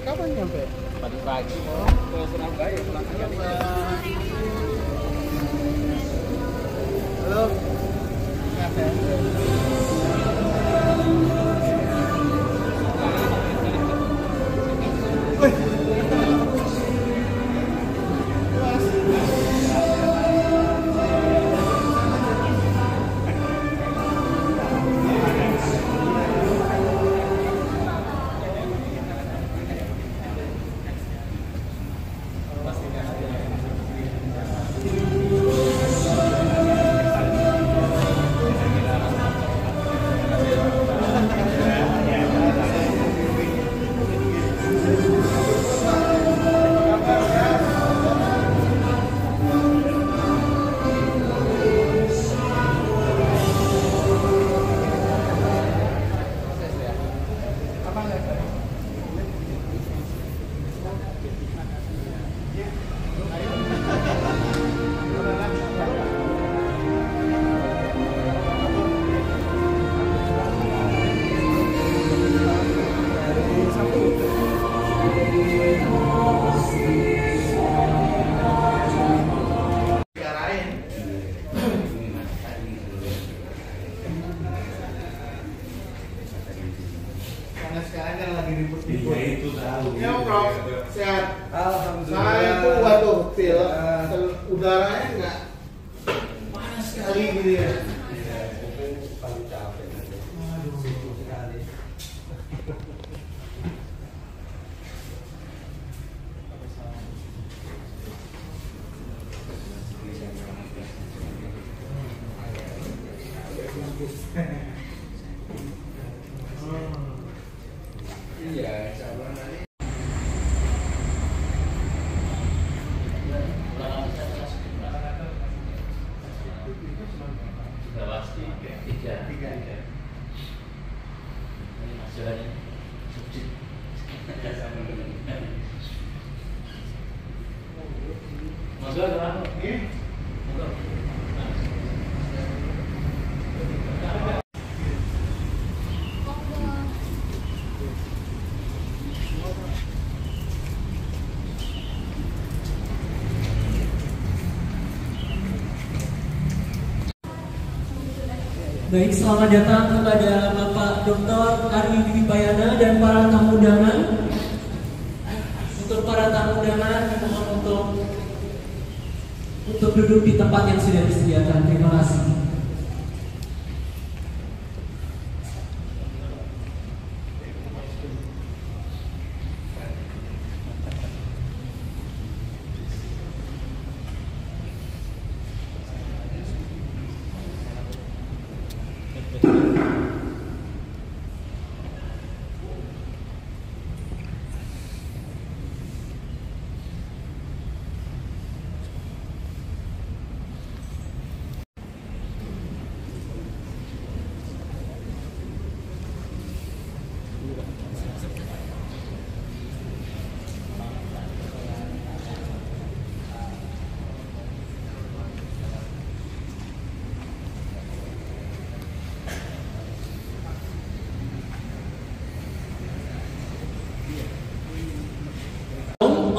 Kapan nyampe? Pagi-pagi mau ke Surabaya pulang sekali. Halo. Karena sekarang kan lagi ribut-ribut. Iya itu tahu. Ya bro, sehat. Alhamdulillah. Saya tuh waduh, udaranya nggak panas sekali gitu ya. Iya, itu paling capek. Aduh, Sekali. Iya, insyaallah nanti. Sudah pasti tiga. Ini masih ada subjek. Masuk ada. Baik, selamat datang kepada Bapak Dr. Ari Dwipayana dan para tamu undangan. Untuk para tamu undangan, mohon untuk duduk di tempat yang sudah disediakan. Terima kasih.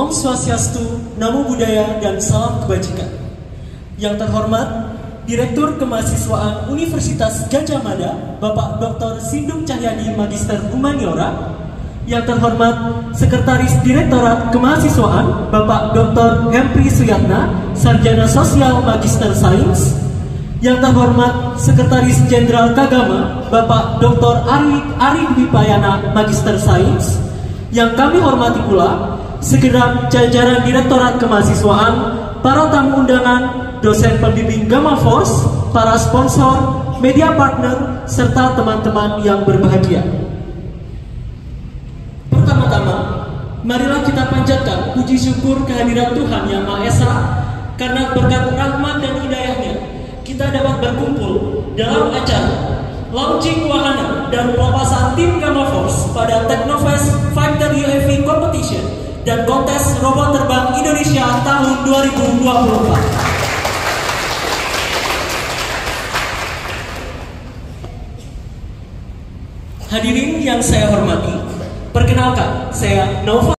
Om Swastiastu, Namo Buddhaya, dan salam kebajikan. Yang terhormat Direktur Kemahasiswaan Universitas Gadjah Mada, Bapak Dr. Sindung Cahyadi, Magister Humaniora. Yang terhormat Sekretaris Direktorat Kemahasiswaan, Bapak Dr. Hempri Suyatna, Sarjana Sosial Magister Sains. Yang terhormat Sekretaris Jenderal Kagama, Bapak Dr. Ari Dwipayana, Magister Sains. Yang kami hormati pula segenap jajaran Direktorat Kemahasiswaan, para tamu undangan, dosen pembimbing Gamma Force, para sponsor, media partner, serta teman-teman yang berbahagia. Pertama-tama, marilah kita panjatkan puji syukur kehadirat Tuhan Yang Maha Esa, karena berkat rahmat dan hidayahnya kita dapat berkumpul dalam acara launching wahana dan pelepasan tim Gamma Force pada Teknofest Fighter UAV Competition dan kontes robot terbang Indonesia tahun 2024. Hadirin yang saya hormati, Perkenalkan, saya Nova.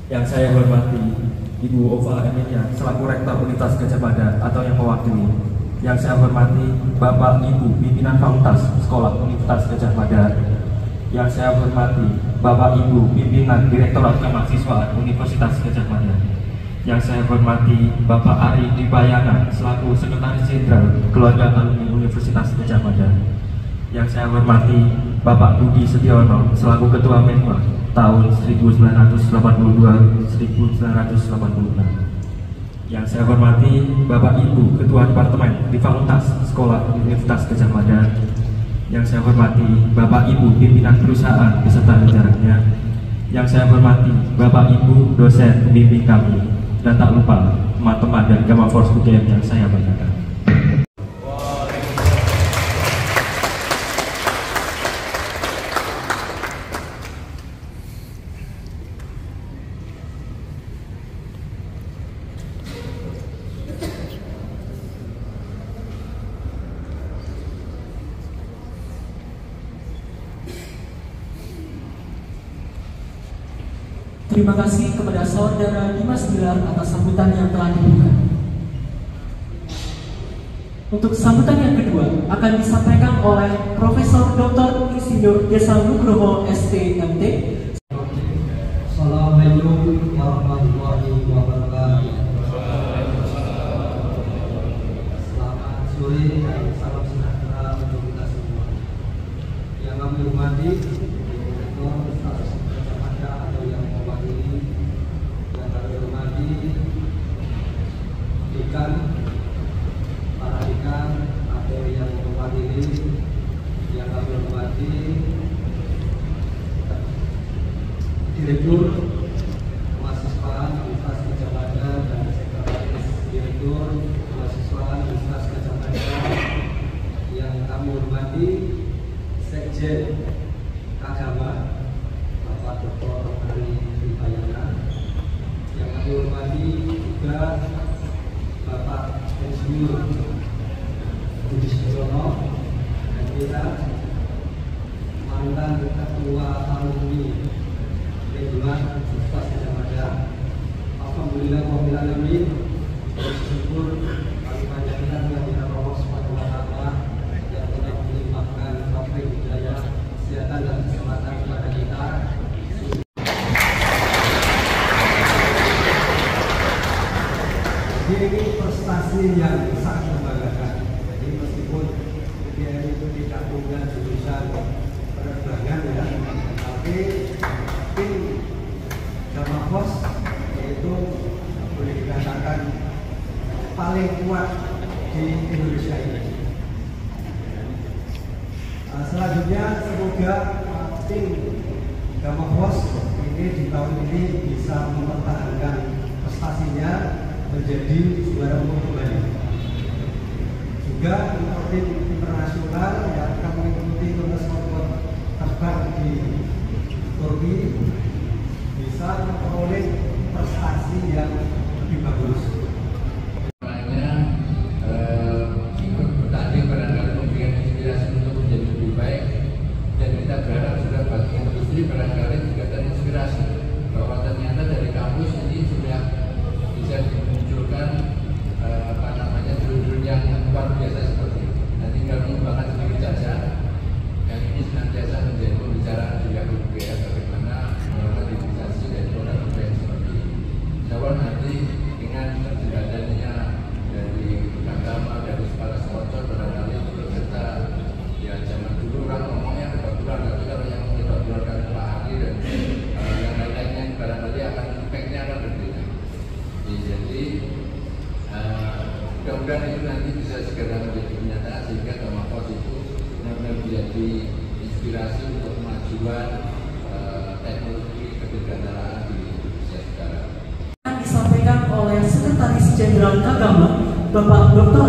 Yang saya hormati Ibu Ova Emilia selaku Rektor Universitas Gadjah Mada atau yang mewakili. Yang saya hormati Bapak Ibu pimpinan Fakultas Sekolah Universitas Gadjah Mada. Yang saya hormati Bapak Ibu pimpinan Direktorat Kemahasiswaan Universitas Gadjah Mada. Yang saya hormati Bapak Ari Dipayana selaku Sekretaris Jenderal Keluarga Alumni Universitas Gadjah Mada. Yang saya hormati Bapak Budi Setiono selaku Ketua Menma tahun 1982-1986. Yang saya hormati Bapak Ibu Ketua Departemen di Fakultas Sekolah Universitas Gadjah Mada. Yang saya hormati Bapak Ibu pimpinan perusahaan beserta jajarannya. Yang saya hormati Bapak Ibu dosen pembimbing kami, dan tak lupa teman-teman dari Gamma Force UGM yang saya banggakan. Terima kasih kepada Saudara Dimas Bilar atas sambutan yang telah diberikan. Untuk sambutan yang kedua akan disampaikan oleh Profesor Dr. Insinyur Desa Nugroho STMT. Assalamualaikum warahmatullahi wabarakatuh. Selamat sore dan salam sejahtera untuk kita semua. Yang kami hormati Rektor Universitas Gadjah Mada atau yang mewakili, yang kami hormati dekan, para dekan atau yang mewakili, yang kami hormati Direktur Kemahasiswaan Universitas Gadjah Mada dan Sekretaris Direktur Kemahasiswaan Universitas Gadjah Mada, yang kami hormati Sekjen Agama Bapak Dr. Ari Dipayana, yang kami hormati juga Bapak Insinyur Budi Setiono dan kita mantan Ketua Alumni Universitas Gadjah Mada. Alhamdulillah rabbil alamin, bersyukur kami banyak kita kehadiran Allah Subhanahu wa taala yang telah melimpahkan taufik hidayah, kesehatan dan kesempatan kepada kita. Ini prestasi yang sangat membanggakan. Jadi meskipun UGM itu tidak punya jurusan penerbangan ya, tapi tim Gamma Force yaitu boleh dikatakan paling kuat di Indonesia ini. Selanjutnya semoga tim Gamma Force ini di tahun ini bisa mempertahankan prestasinya menjadi juara umum kembali. Juga untuk tim internasional yang akan mengikuti kontes terbang di teknologi bisa memperoleh prestasi yang lebih bagus. Ikut bertanding barangkali memberikan inspirasi untuk menjadi lebih baik, dan kita berharap juga bagi industri barangkali juga terinspirasi bahwa ternyata dari kampus ini sudah bisa dimunculkan judul yang luar biasa seperti ini. Nanti kalau mengembangkan sedikit saja, yang ini senantiasa menjadi pembicaraan juga UGM bagaimana mengaktifisasi dari produk-produk yang seperti ini. Insya Allah nanti dengan terjadinya dari agama, dari para sponsor barangkali untuk kita, ya zaman dulu orang ngomongnya kebetulan, tapi kalau yang kebetulan Pak Ari dan yang lain-lainnya barangkali akan impact-nya akan berbeda. Jadi mudah-mudahan itu nanti bisa segera menjadi kenyataan sehingga Gamapos itu benar-benar menjadi inspirasi untuk kemajuan teknologi kedirgantara di Indonesia sekarang. Disampaikan oleh Sekretaris Jenderal Kagama Bapak Dr.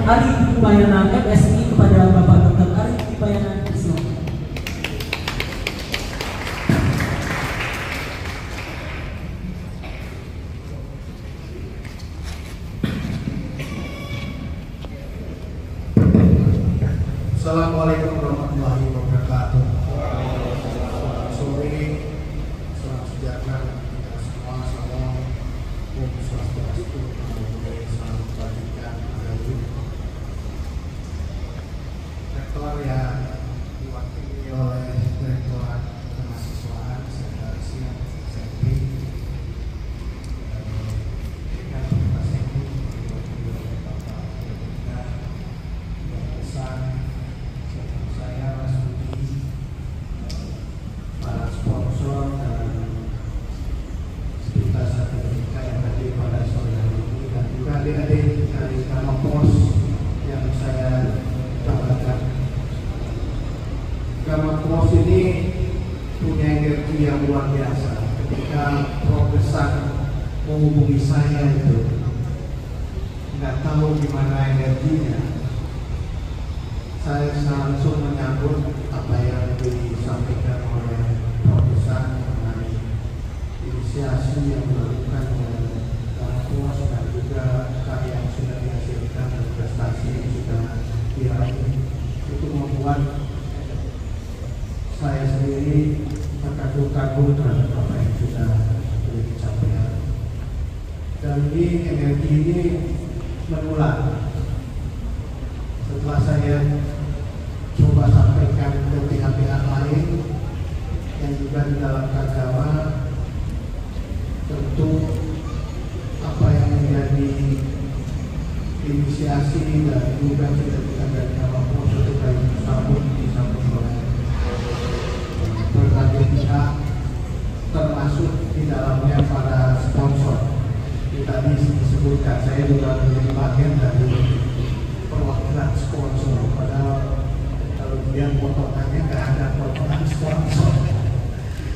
Ari Dipayana MSI kepada Bapak Dr. Ari Dipayana Islam. Assalamualaikum warahmatullahi wabarakatuh. Selamat sore, salam sejahtera kita semua. Salam Om Swastiastu, Namo Buddhaya, salam kebajikan, rahayu. Rektor yang diwakili oleh Direktorat Kemahasiswaan Sekretaris Sekti, dengan Pak Sekti diwakili oleh Bapak Direktur yang besar. Saya Mas Budi, para sponsor dan sekitar sertifikat yang hadir pada sore hari ini, dan juga adik-adik dari Gamapos yang saya banggakan. Gamapos ini punya energi yang luar biasa. Ketika Profesor menghubungi saya itu nggak tahu gimana energinya, saya langsung menyambut apa yang disampaikan oleh Profesor mengenai inisiasi yang dilakukan oleh Gamapos dan juga karya yang sudah dihasilkan dan prestasi yang sudah diraih. Itu membuat saya sendiri terkagum-kagum terhadap apa yang sudah dicapai. Dan ini energi ini menular. Setelah saya coba sampaikan ke pihak-pihak lain yang juga di dalam Kagama, tentu apa yang menjadi inisiasi dan juga cita-cita dari Gamapos itu disambut oleh berbagai pihak, termasuk di dalamnya para sponsor. Tadi disebutkan saya juga menjadi bagian dari perwakilan sponsor, padahal kalau dia potongannya nggak ada potongan sponsor.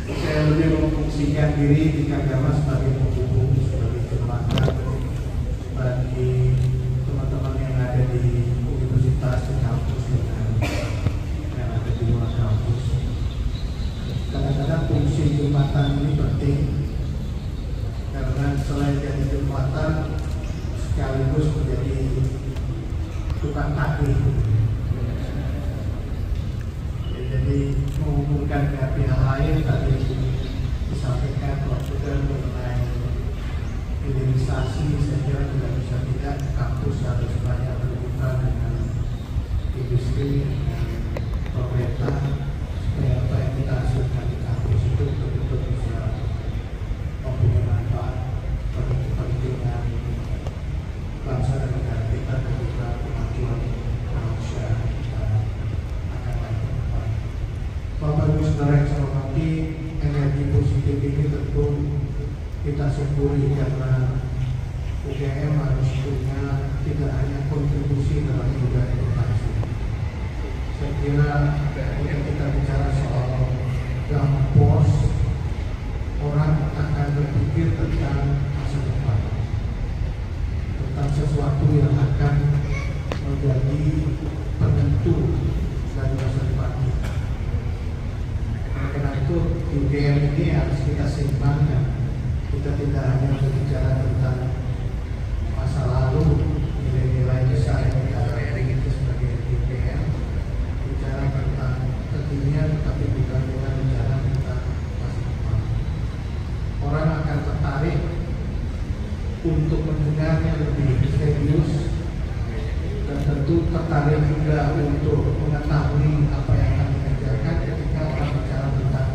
Saya lebih memfungsikan diri di Kagama sebagai penghubung, sebagai jembatan bagi teman-teman yang ada di universitas, di kampus dengan yang ada di luar kampus. Kadang-kadang fungsi jembatan ini penting karena selain jadi jembatan sekaligus menjadi tukang takdir. Jadi menghubungkan pihak lain tadi disampaikan juga mengenai hilirisasi. Saya kira tidak bisa tidak kampus harus banyak berbuka dengan industri, dengan pemerintah supaya apa yang kita hasilkan di kampus itu betul-betul bisa mempunyai manfaat bagi kepentingan bangsa dan negara kita dan juga kemajuan manusia kita akan baik ke depan. Bapak Ibu Saudara yang saya hormati, energi positif ini tentu kita syukuri karena UGM harus punya tidak hanya kontribusi dalam juga edukasi. Saya kira ketika kita bicara soal Gamapos, orang akan berpikir tentang masa depan, tentang sesuatu yang akan menjadi penentu dari masa depan kita. Karena itu di UGM ini harus kita seimbangkan. Kita tidak hanya berbicara tentang masa lalu, nilai-nilai besar yang kita miliki sebagai UGM, bicara tentang kekinian, tapi juga kita bicara tentang masa depan. Orang akan tertarik untuk mendengarnya lebih serius, dan tentu tertarik juga untuk mengetahui apa yang akan dikerjakan ketika orang bicara tentang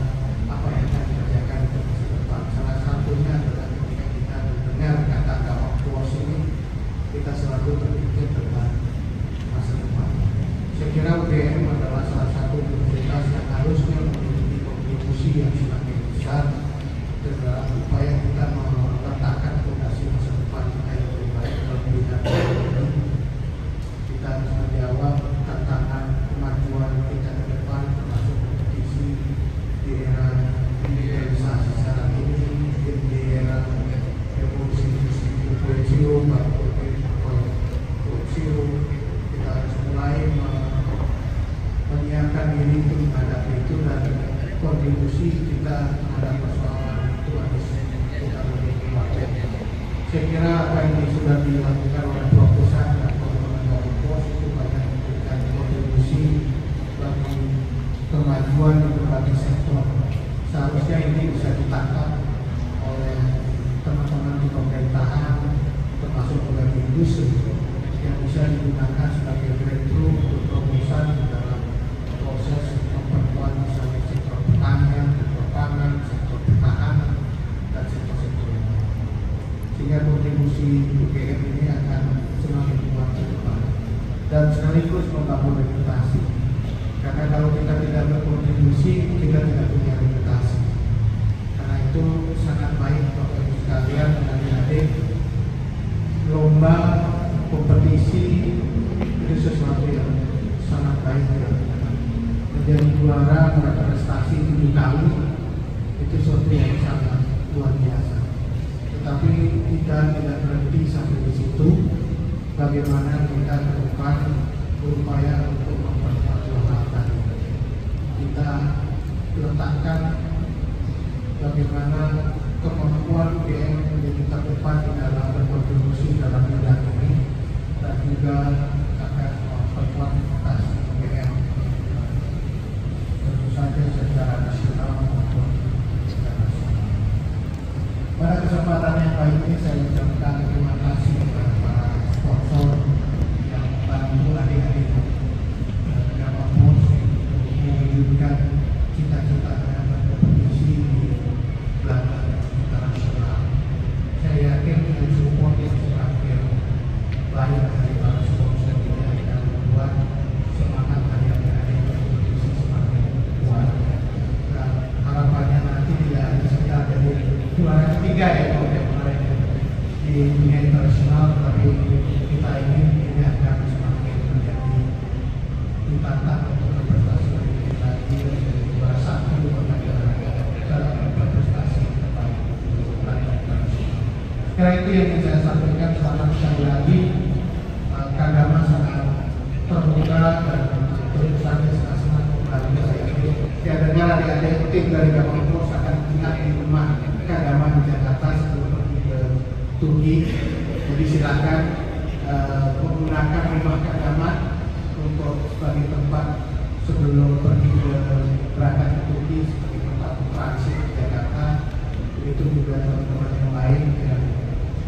apa yang akan dikerjakan di masa depan. Salah satunya adalah ketika kita mendengar kata of course ini, kita selalu berpikir tentang masa depan. Saya kira UGM adalah salah satu universitas yang harusnya memiliki kontribusi yang semakin besar dalam upaya kita meletakkan fondasi masa depan kita yang lebih baik dalam bidang ekonomi. Kita harus menjawab tantangan kemajuan kita ke depan, termasuk kompetisi di era digitalisasi sekarang ini, di era revolusi industri 4.0, kita harus mulai menyiapkan diri untuk menghadapi itu, dan kontribusi kita terhadap persoalan itu harus kita lebih kuat. Saya kira apa yang sudah dilakukan oleh Prof. Pusat dan teman-teman dari POS itu banyak memberikan kontribusi bagi kemajuan di berbagai sektor. Seharusnya ini bisa ditangkap oleh teman-teman di pemerintahan, termasuk oleh industri, yang bisa digunakan sebagai breakthrough untuk terobosan dalam proses memperkuat misalnya sektor pertanian, sektor pangan, sektor pertahanan, dan sektor-sektor lain. Sehingga kontribusi UGM ini akan semakin kuat ke depan dan sekaligus membangun reputasi. Karena kalau kita tidak berkontribusi, kita tidak punya reputasi. Karena itu sangat baik Bapak Ibu sekalian dan adik-adik, lomba kompetisi itu sesuatu yang sangat baik dilakukan. Menjadi juara berprestasi 7 kali itu sesuatu yang sangat luar biasa. Tetapi kita tidak berhenti sampai di situ. Bagaimana kita ke depan berupaya untuk memperkuat hal tadi. Kita letakkan bagaimana kemampuan UGM menjadi terdepan di dalam berkontribusi dalam bidang ini, dan juga akan memperkuat reputasi UGM tentu saja secara nasional maupun internasional. Pada kesempatan yang baik ini saya ucapkan terima kasih kepada para sponsor yang membantu adik-adik yang mampu mewujudkan cita-citanya berkompetisi di belakang internasional. Saya yakin dengan support yang semakin baik dari para sponsor ini akan membuat semangat adik-adik berkompetisi semakin kuat, dan harapannya nanti tidak hanya sekedar jadi juara ketiga ya kalau yang kemarin di dunia internasional, tapi kita ingin ini akan semakin menjadi ditantang untuk berprestasi lebih lagi, menjadi juara satu negara dalam berprestasi terbaik di dunia internasional. Sekali itu yang ingin saya sampaikan. Selamat sekali lagi. Kagama sangat terbuka dan terus saja senang kembali ke saya. Saya dengar adik-adik tim dari Gabungan akan ingat di rumah Kagama di Jakarta sebelum pergi ke Turki. Jadi silakan menggunakan rumah Kagama untuk sebagai tempat sebelum pergi ke berangkat ke Turki, sebagai tempat transit ke Jakarta. Begitu juga teman-teman yang lain yang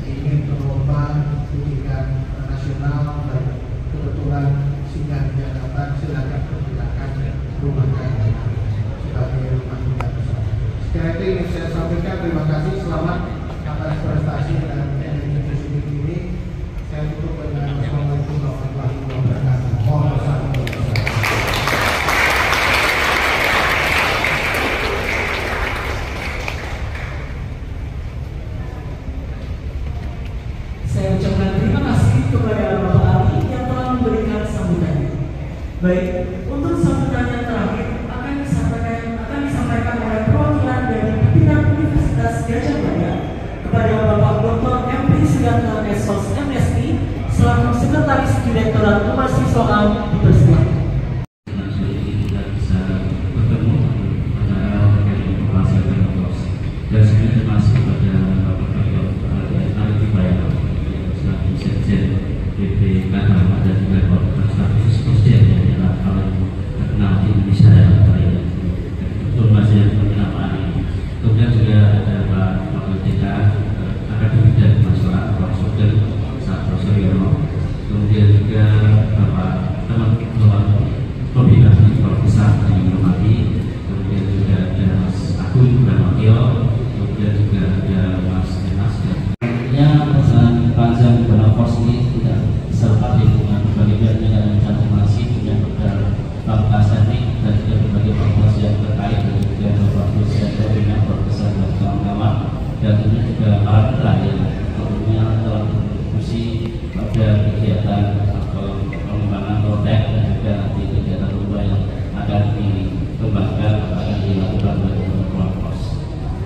ingin berlomba di tingkat nasional dan kebetulan singgah di Jakarta, silakan pergunakan rumah Kagama sebagai rumah tinggal bersama. Sekali lagi ingin saya sampaikan terima kasih, selamat atas prestasi dan energi ini. Saya tutup dengan Assalamualaikum warahmatullahi wabarakatuh. Mohon bersama. Saya ucapkan terima kasih kepada Bapak Ali yang telah memberikan sambutan. Baik, untuk sambutan yang terakhir akan disampaikan oleh perwakilan dari pimpinan Universitas Gajah Mada kepada Bapak Dr. M. Suyanto, MSc, selaku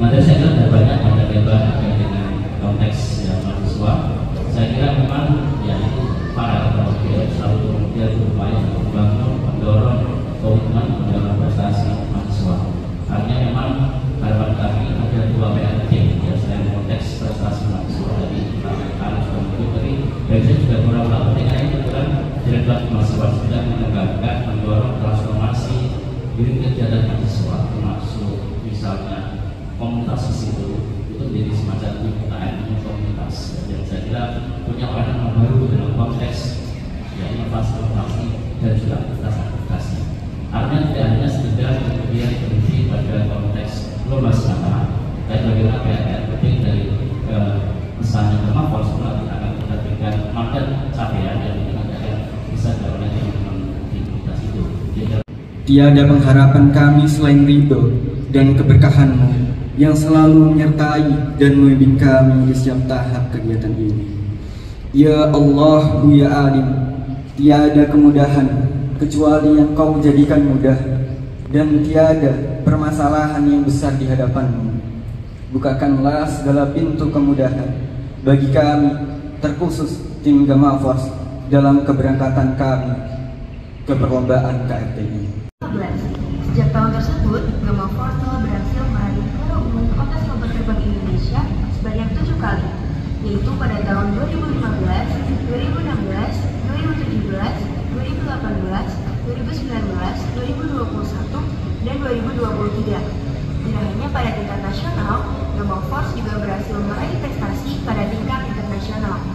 Materi saya kira ada banyak pada lebar terkait dengan konteks yang mahasiswa. Saya kira memang ya itu para kemudian selalu kemudian berupaya membangun, mendorong komitmen mendorong prestasi mahasiswa. Artinya memang harapan kami ada dua PRT ya, selain konteks prestasi mahasiswa dari anak juga mungkin, tapi bagi saya juga kurang penting karena itu kan direktur mahasiswa sudah mengembangkan, mendorong transformasi unit kegiatan mahasiswa, termasuk misalnya komunitas di situ itu menjadi semacam UKM komunitas. Dan saya kira punya orang yang baru dalam konteks ya inovasi dan juga aktivitas. Artinya tidak hanya sekedar kemudian berhenti pada konteks lomba semata, tapi bagaimana PR penting dari misalnya Kemafors nanti akan kita berikan market capaian yang nanti akan bisa dilakukan teman-teman di komunitas itu. Tiada pengharapan kami selain ridho dan keberkahan-Mu yang selalu menyertai dan membimbing kami di setiap tahap kegiatan ini. Ya Allah, ya Alim, tiada kemudahan kecuali yang Kau jadikan mudah, dan tiada permasalahan yang besar di hadapan-Mu. Bukakanlah segala pintu kemudahan bagi kami, terkhusus tim Gamafors dalam keberangkatan kami ke perlombaan KRTI. Sejak tahun tersebut, Gamafors telah berhasil meraih juara umum kontes lomba terbang Indonesia sebanyak 7 kali, yaitu pada tahun 2015, 2016, 2017, 2018, 2019, 2021, dan 2023. Tidak hanya pada tingkat nasional, Gamafors juga berhasil meraih prestasi pada tingkat internasional.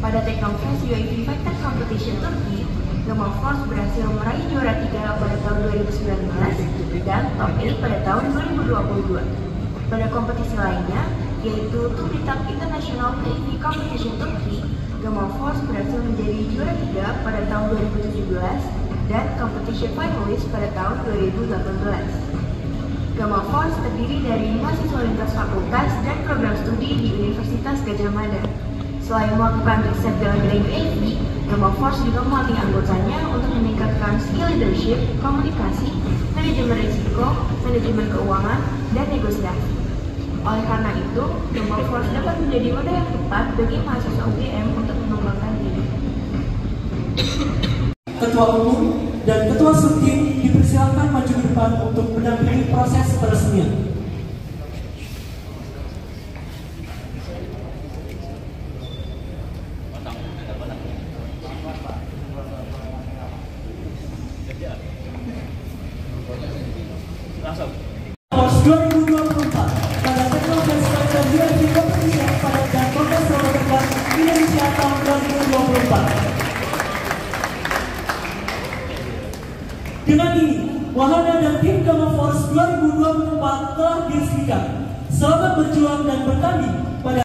Pada Teknofest UAV Fighter Competition Turki, Gamafors berhasil meraih juara 3 pada tahun 2019 dan top 8 pada tahun 2022. Pada kompetisi lainnya, yaitu Turkitak International UAV Competition Turki, Gamafors berhasil menjadi juara 3 pada tahun 2017 dan competition finalist pada tahun 2018. Gamafors terdiri dari mahasiswa lintas fakultas dan program studi di Universitas Gadjah Mada. Selain melakukan riset dalam bidang UAV, Gamafors juga melatih anggotanya untuk meningkatkan skill leadership, komunikasi, manajemen risiko, manajemen keuangan, dan negosiasi. Oleh karena itu, Gamafors dapat menjadi wadah yang tepat bagi mahasiswa UGM untuk mengembangkan diri. Ketua Umum dan Ketua Subtim dipersilakan maju ke depan untuk mendampingi proses peresmian. Gamafors 2024 pada Teknofest Fighter UAV Competition pada dan kontes lomba terbang Indonesia tahun 2024. Dengan ini, wahana dan tim Gamafors 2024 telah diresmikan. Selamat berjuang dan bertanding pada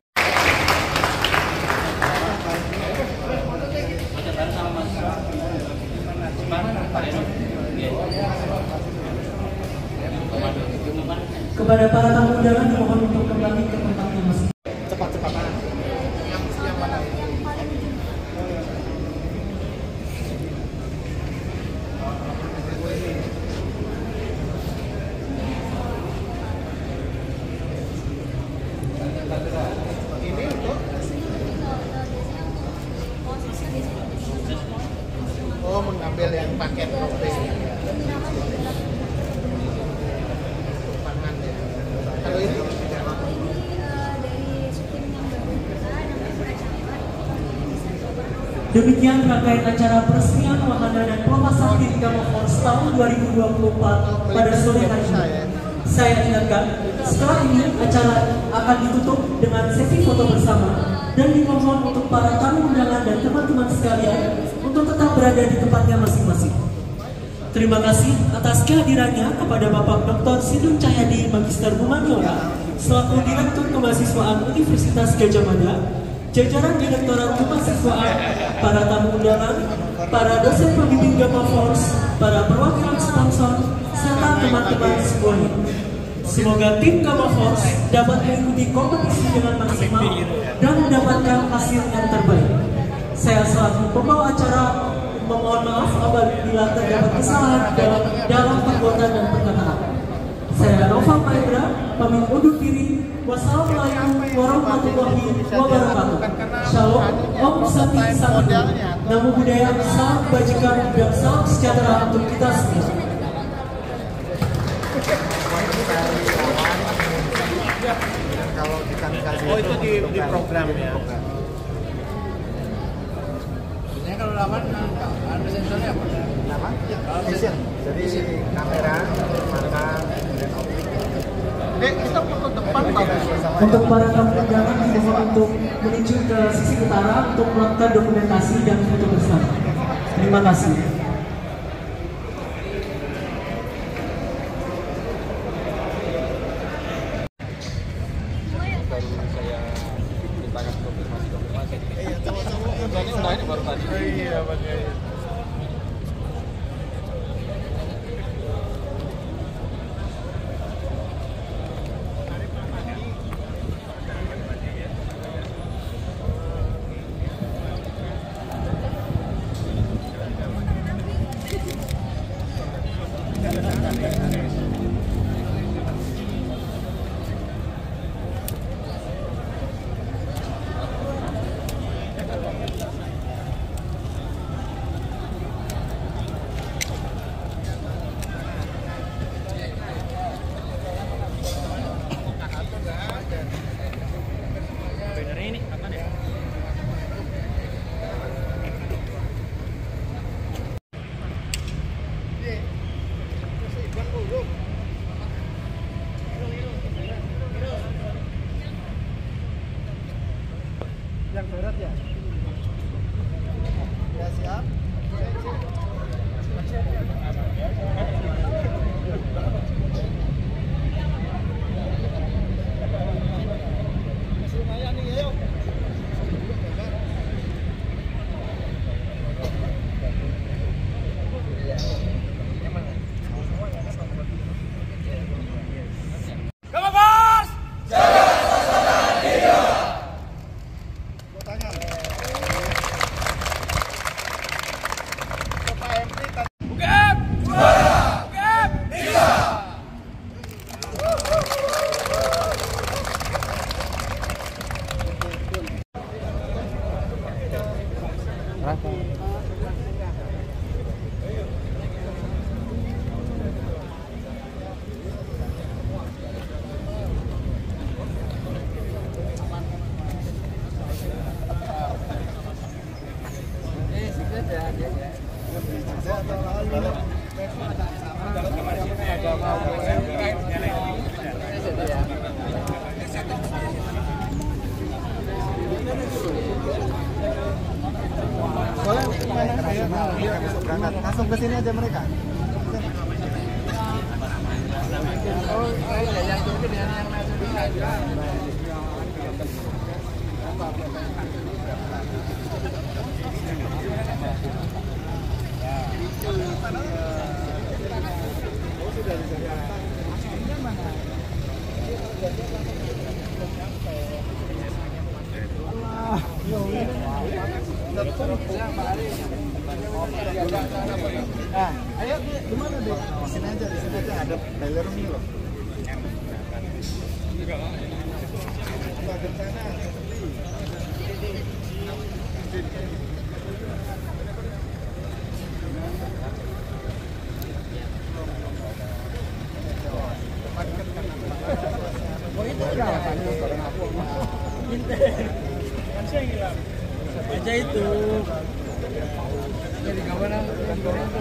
kepada para tamu undangan dimohon untuk kembali ke tempatnya masing-masing. Oh, mengambil yang paket robe. Pangan ya. Kalau ini demikian rangkaian acara peresmian wahana dan pelepasan diri Gamafors tahun 2024 pada sore hari ini. Saya ingatkan, setelah ini acara akan ditutup dengan sesi foto bersama dan dimohon untuk para tamu undangan dan teman-teman sekalian untuk tetap berada di tempatnya masing-masing. Terima kasih atas kehadirannya kepada Bapak Dr. Sidun Cahyadi Magister Humaniora selaku Direktur Kemahasiswaan Universitas Gadjah Mada, jajaran Direktorat Kemahasiswaan, para tamu undangan, para dosen pembimbing Gamafors, para perwakilan sponsor, serta teman-teman semuanya. Semoga tim Gamafors dapat mengikuti kompetisi dengan maksimal dan mendapatkan hasil yang terbaik. Saya selaku pembawa acara memohon maaf apabila terdapat kesalahan dalam perbuatan dan perkataan. Saya Nova Mahendra, pamit undur diri. Wassalamualaikum warahmatullahi wabarakatuh. Shalom, Om Santi Santi. Namo Buddhaya, salam kebajikan dan salam sejahtera untuk kita semua. Kalau kita kasih itu di program ya. Biasanya kalau lawan ada sensornya apa? Apa? Vision. Jadi kamera, mata, dan optik. Kita foto depan bagus. Untuk para tamu undangan dimohon untuk menuju ke sisi utara untuk melakukan dokumentasi dan foto bersama. Terima kasih. Yang berat ya? Ya siap. Lumayan nih, ayo. Berangkat langsung ke sini aja mereka. Oh, yang itu yang nasional aja. Nah, ayo gimana deh? Di sini aja ada trailer ini loh. Aja itu. Jadi kawan